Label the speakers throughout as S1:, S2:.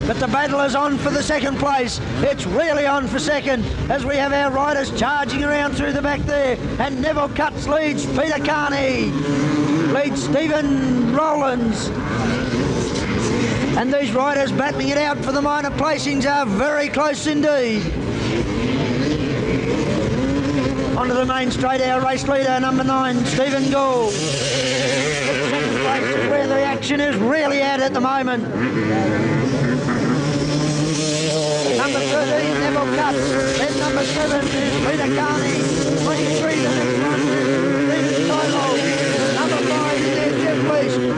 S1: But the battle is on for the second place. It's really on for second as we have our riders charging around through the back there. And Neville Cutts leads Peter Carney, leads Stephen Rowlands. And these riders battling it out for the minor placings are very close indeed. Onto the main straight, our race leader, number 9, Stephen Gould. Second place is where the action is really at the moment. Number 13, Neville Cutts. Then number 7 is Peter Carney. 23, the next one, Stephen Twyerould. Number 5 is there, Jeff Leisky.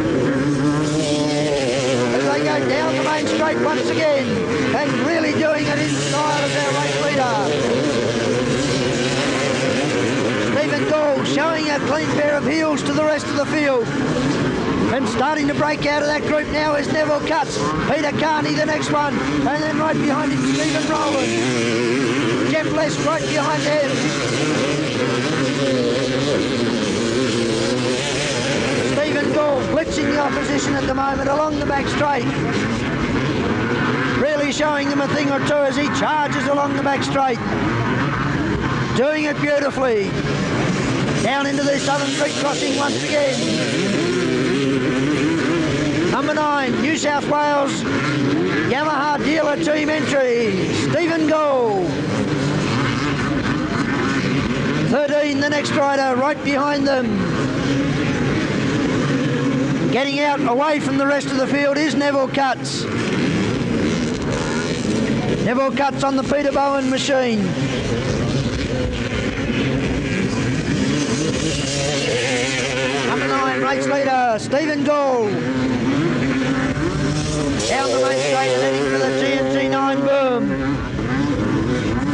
S1: As they go down the main straight once again, and really doing it in style as our race leader. Stephen Gould showing a clean pair of heels to the rest of the field. And starting to break out of that group now is Neville Cutts. Peter Carney, the next one. And then right behind him, Stephen Rowland. Jeff Leisky right behind him. Stephen Gould blitzing the opposition at the moment along the back straight. Really showing them a thing or two as he charges along the back straight. Doing it beautifully. Down into the Southern Creek crossing once again. Number 9, New South Wales Yamaha dealer team entry, Stephen Gould. 13, the next rider right behind them. Getting out away from the rest of the field is Neville Cutts. Neville Cutts on the Peter Bowen machine. Number 9, race leader, Stephen Gould. Down the main straight and heading for the TNT9 boom.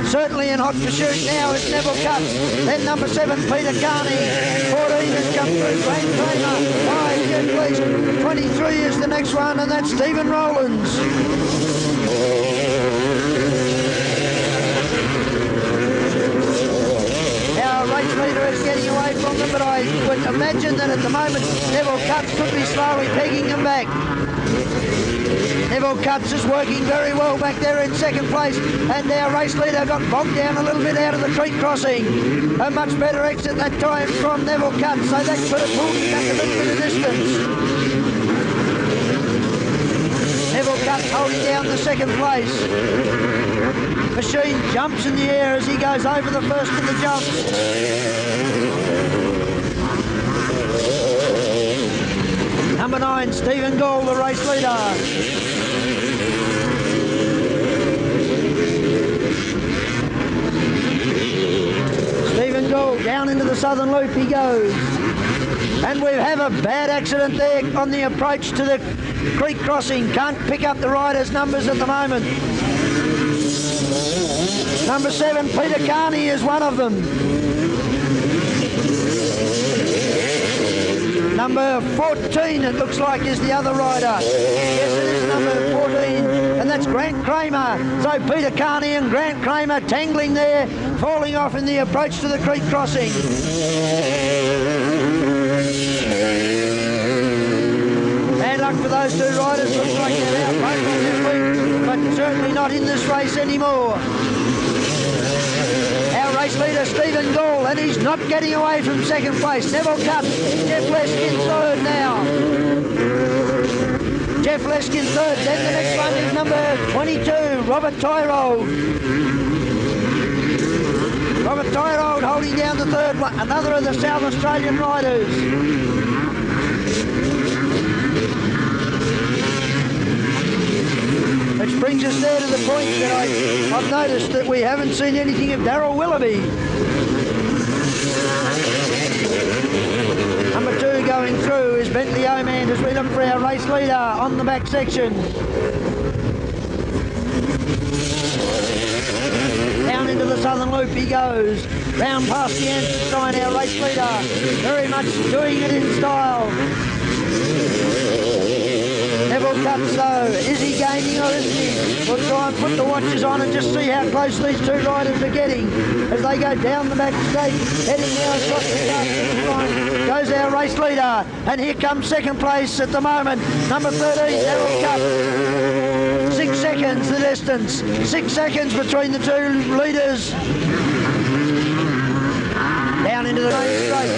S1: Certainly in hot pursuit now is Neville Cutts. Then number 7, Peter Carney. 14 has come through, Grant Kramer. 5, Jeff Leisky. 23 is the next one, and that's Stephen Rowlands. Our race leader is getting away from them, but I would imagine that at the moment Neville Cutts could be slowly pegging them back. Neville Cutts is working very well back there in second place, and our race leader got bogged down a little bit out of the creek crossing. A much better exit that time from Neville Cutts, so that could have pulled him back a little bit of distance. Neville Cutts holding down the second place. Machine jumps in the air as he goes over the first of the jumps. Number 9, Stephen Gould, the race leader. Stephen Gould down into the southern loop he goes. And we have a bad accident there on the approach to the creek crossing. Can't pick up the riders' numbers at the moment. Number 7, Peter Carney is one of them. Number 14, it looks like, is the other rider. Yes, it is number 14, and that's Grant Kramer. So Peter Carney and Grant Kramer tangling there, falling off in the approach to the creek crossing. Bad luck for those two riders. Looks like they're out both on this week, but certainly not in this race anymore. Race leader Stephen Gould, and he's not getting away from second place. Neville Cutts, Jeff Leisky in third now. Jeff Leisky in third. Then the next one is number 22, Robert Twyerould. Robert Twyerould holding down the third one, another of the South Australian riders. Which brings us there to the point that I've noticed that we haven't seen anything of Cutts.Willoughby. Number 2 going through is Bentley Oman as we look for our race leader on the back section. Down into the southern loop he goes. Round past the answer sign, our race leader. Very much doing it in style. Neville Cutts though, is he gaining or isn't he? We'll try and put the watches on and just see how close these two riders are getting as they go down the back straight, heading now across the start line. Goes our race leader, and here comes second place at the moment, number 13, Neville Cutts. 6 seconds seconds the distance. 6 seconds between the two leaders. Down into the main straight.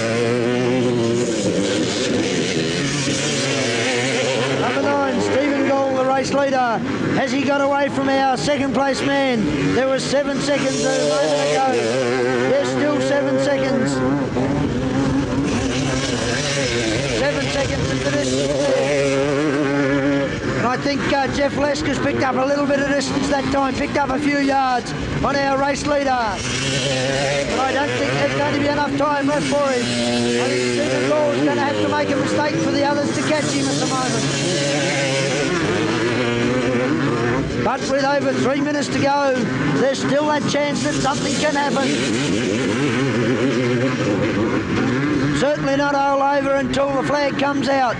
S1: Number 9, Stephen Gould, the race leader. Has he got away from our second place man? There was 7 seconds a moment ago. There's still 7 seconds. 7 seconds is the distance there. And I think Jeff Leisky's picked up a little bit of distance that time, picked up a few yards on our race leader. But I don't think there's going to be enough time left for him. I think Stephen Gould's going to have to make a mistake for the others to catch him at the moment. But with over 3 minutes to go, there's still that chance that something can happen. Certainly not all over until the flag comes out.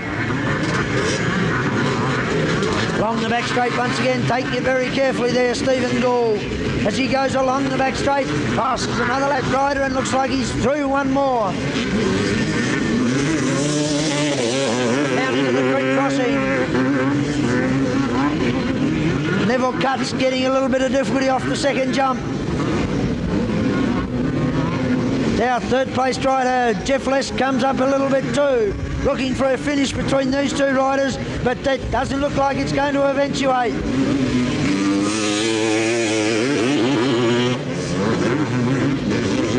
S1: Along the back straight once again, taking it very carefully there, Stephen Gould. As he goes along the back straight, passes another lap rider and looks like he's through one more. Down into the creek crossing. Neville Cutts getting a little bit of difficulty off the second jump. Our third place rider, Jeff Lesk, comes up a little bit too, looking for a finish between these two riders, but that doesn't look like it's going to eventuate.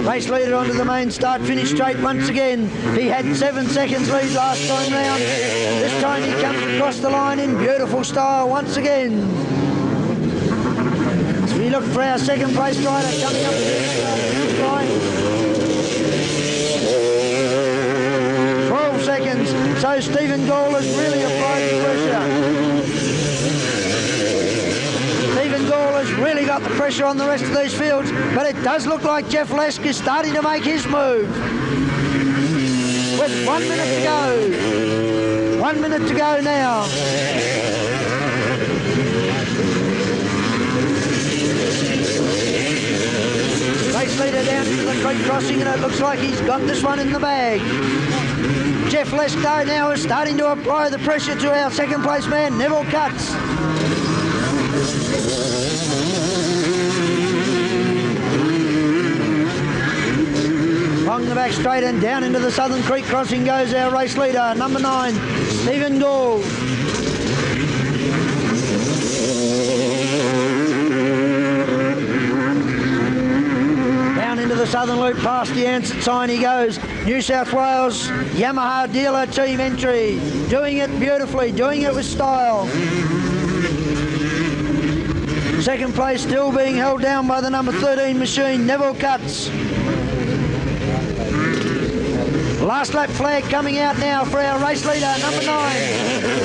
S1: Race leader onto the main start finish straight once again. He had 7 seconds lead last time round. This time he comes across the line in beautiful style once again. So we look for our second place rider coming up to the line. 12 seconds, so Stephen Gould has really applied the pressure. Stephen Gould has really got the pressure on the rest of these fields, but it does look like Jeff Lesk is starting to make his move. With 1 minute to go. 1 minute to go now. Race leader down to the creek crossing, and it looks like he's got this one in the bag. Jeff Lesko now is starting to apply the pressure to our second place man, Neville Cutts. Along the back straight and down into the Southern Creek crossing goes our race leader, number 9, Stephen Gould. Into the Southern Loop past the Ansett sign he goes. New South Wales Yamaha dealer team entry. Doing it beautifully, doing it with style. Second place still being held down by the number 13 machine, Neville Cutts. Last lap flag coming out now for our race leader, number 9.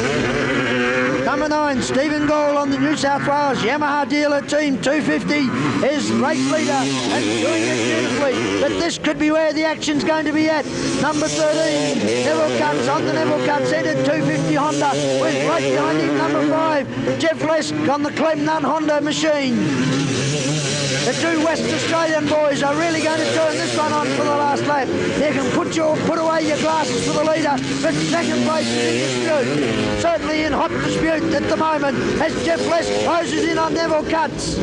S1: Number 9, Stephen Gould on the New South Wales Yamaha dealer team 250 is race leader and doing it beautifully. But this could be where the action's going to be at. Number 13, Neville Cutts on the Neville Cutts headed 250 Honda with right behind him number 5, Jeff Lesk on the Clem Nunn Honda machine. The two West Australian boys are really going to turn this one on for the last lap. You can put away your glasses for the leader, but second place is in dispute. Certainly in hot dispute at the moment as Jeff Lesk closes in on Neville Cutts.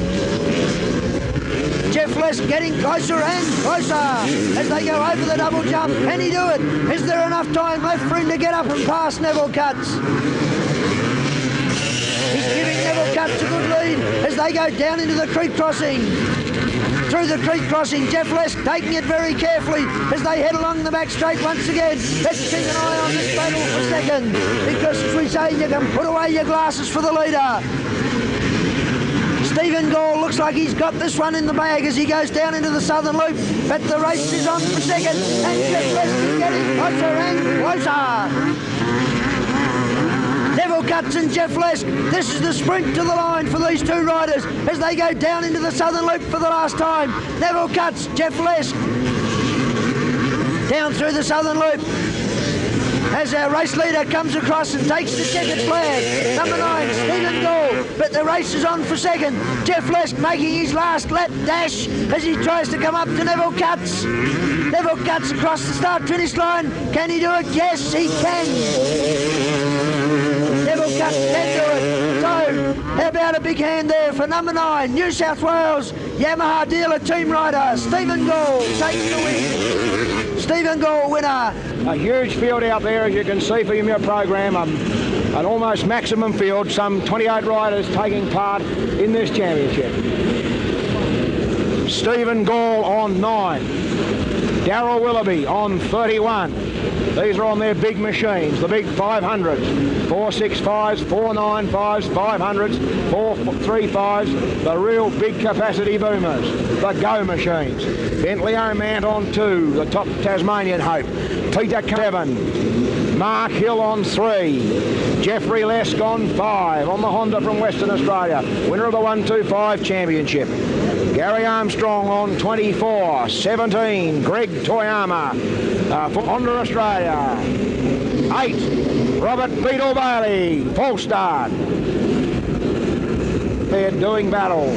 S1: Jeff Lesk getting closer and closer as they go over the double jump. Can he do it? Is there enough time left for him to get up and pass Neville Cutts? He's giving Neville Cutts a good lead as they go down into the creek crossing. Through the creek crossing, Jeff Lesk taking it very carefully as they head along the back straight once again. Let's keep an eye on this battle for second, because as we say, you can put away your glasses for the leader. Stephen Gould looks like he's got this one in the bag as he goes down into the Southern Loop, but the race is on for second, and Jeff Lesk is getting closer and closer. Neville Cutts and Jeff Lesk, this is the sprint to the line for these two riders as they go down into the Southern Loop for the last time. Neville Cutts, Jeff Lesk, down through the Southern Loop as our race leader comes across and takes the checkered flag. Number 9, Stephen Gould, but the race is on for second. Jeff Lesk making his last lap dash as he tries to come up to Neville Cutts. Neville Cutts across the start-finish line. Can he do it? Yes, he can. Neville Cutts can do it. So, How about a big hand there for number 9, New South Wales Yamaha dealer team rider, Stephen Gall takes the win. Stephen Gall, winner.
S2: A huge field out there, as you can see from your program. An almost maximum field, some 28 riders taking part in this championship. Stephen Gall on 9. Twyerould on 31. These are on their big machines, the big 500s, 465s, 495s, 500s, 435s, the real big capacity boomers, the go machines. Bentley O'Mant on 2, the top Tasmanian hope. Peter 7, Mark Hill on 3, Jeffrey Lesk on 5, on the Honda from Western Australia, winner of the 125 Championship. Gary Armstrong on 24, 17, Greg Toyama for Honda Australia. 8, Robert Beetle Bailey, full start. They're doing battle.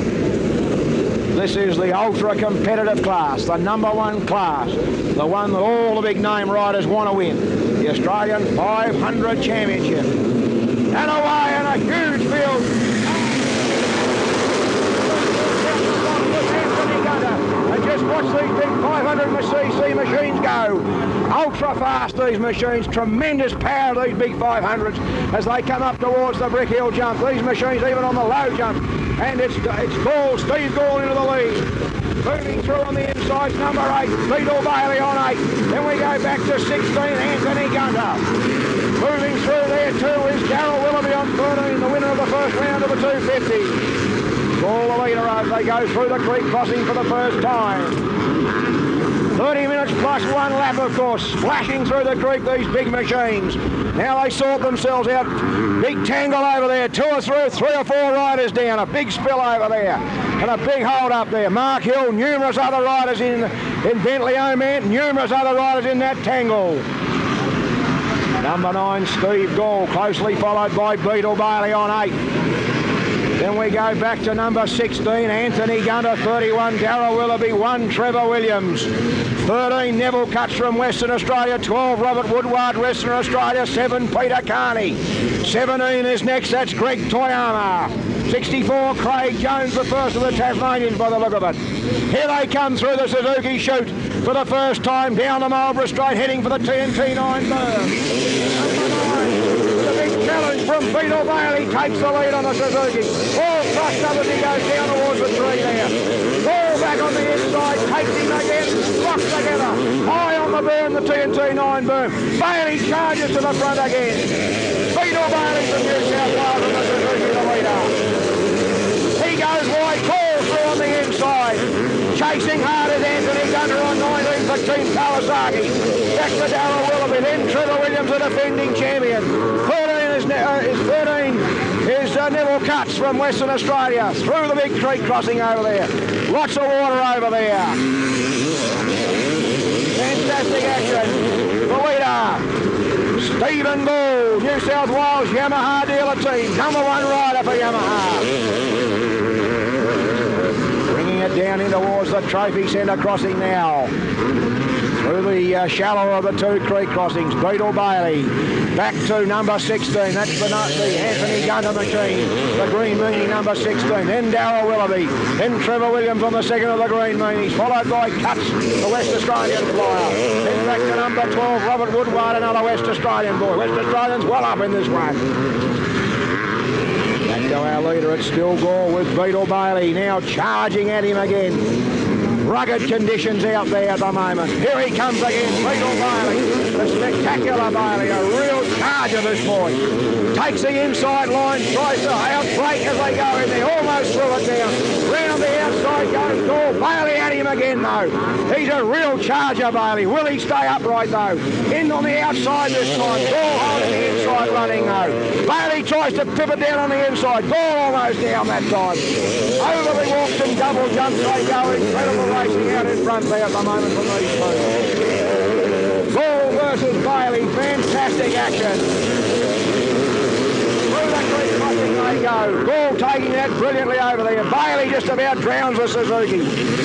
S2: This is the ultra competitive class, the number 1 class, the one that all the big name riders want to win, the Australian 500 Championship. And away in a huge field. And just watch these big 500cc machines go. Ultra fast, these machines. Tremendous power, these big 500s, as they come up towards the Brick Hill jump. These machines even on the low jump. And it's Gall, Steve Gall into the lead. Moving through on the inside, number 8, Beetle Bailey on 8. Then we go back to 16, Anthony Gunter. Moving through there too is Cutts.Willoughby on 13, the winner of the first round of the 250. All the leader as they go through the creek crossing for the first time. 30 minutes plus 1 lap, of course, splashing through the creek, these big machines. Now they sort themselves out. Big tangle over there, 2 or 3 or 4 riders down, a big spill over there, and a big hold up there. Mark Hill, numerous other riders in Bentley O'Mant, numerous other riders in that tangle. Number 9, Steve Gall, closely followed by Beetle Bailey on 8. Then we go back to number 16, Anthony Gunter, 31, Twyerould, 1, Trevor Williams, 13, Neville Cutts from Western Australia, 12, Robert Woodward, Western Australia, 7, Peter Carney, 17 is next, that's Greg Toyama, 64, Craig Jones, the first of the Tasmanians by the look of it. Here they come through the Suzuki chute for the first time down the Marlborough Straight, heading for the TNT 9 berm. Challenge from Beetle Bailey takes the lead on the Suzuki. All thrust up as he goes down towards the tree there. All back on the inside, takes him again, locked together. High on the berm, the TNT 9 berm. Bailey charges to the front again. Beetle Bailey from New South Wales and the Suzuki the leader. He goes wide, calls through on the inside. Chasing hard is Anthony Gunter on 19 for Team Kawasaki. Back to Twyerould, then Trevor Williams, the defending champion. 13 is Neville Cutts from Western Australia. Through the big creek crossing over there. Lots of water over there. Fantastic action. The leader, Stephen Gall, New South Wales Yamaha dealer team. Number 1 rider for Yamaha. Bringing it down in towards the trophy centre crossing now. Through the shallow of the 2 creek crossings, Beetle Bailey back to number 16. That's the Anthony Gunter machine, the green meanie number 16. Then Twyerould, then Trevor Williams on the second of the green meanies, followed by Cutts, the West Australian flyer. Then back to number 12, Robert Woodward, another West Australian boy. West Australians well up in this one. Back to our leader, it's still Gall with Beetle Bailey, now charging at him again. Rugged conditions out there at the moment. Here he comes again, Beetle Bailey, the spectacular Bailey, a real charger this boy. Takes the inside line, tries to outbrake as they go in there, almost threw it down. Round the outside goes Gall, Bailey at him again though. He's a real charger, Bailey. Will he stay upright though? In on the outside this time, Gall holding the inside running though. Bailey tries to pivot down on the inside, Gall almost down that time. Over the walks and double jumps they go, incredible racing out in front there at the moment from these two. Gall versus Bailey, fantastic action. Through the creek crossing they go. Gall taking that brilliantly over there. Bailey just about drowns the Suzuki.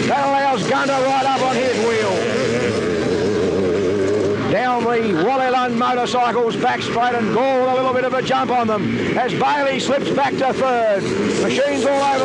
S2: That allows Gunter right up on his wheel. down the Wallylun motorcycles back straight and Gall with a little bit of a jump on them as Bailey slips back to third. Machines all over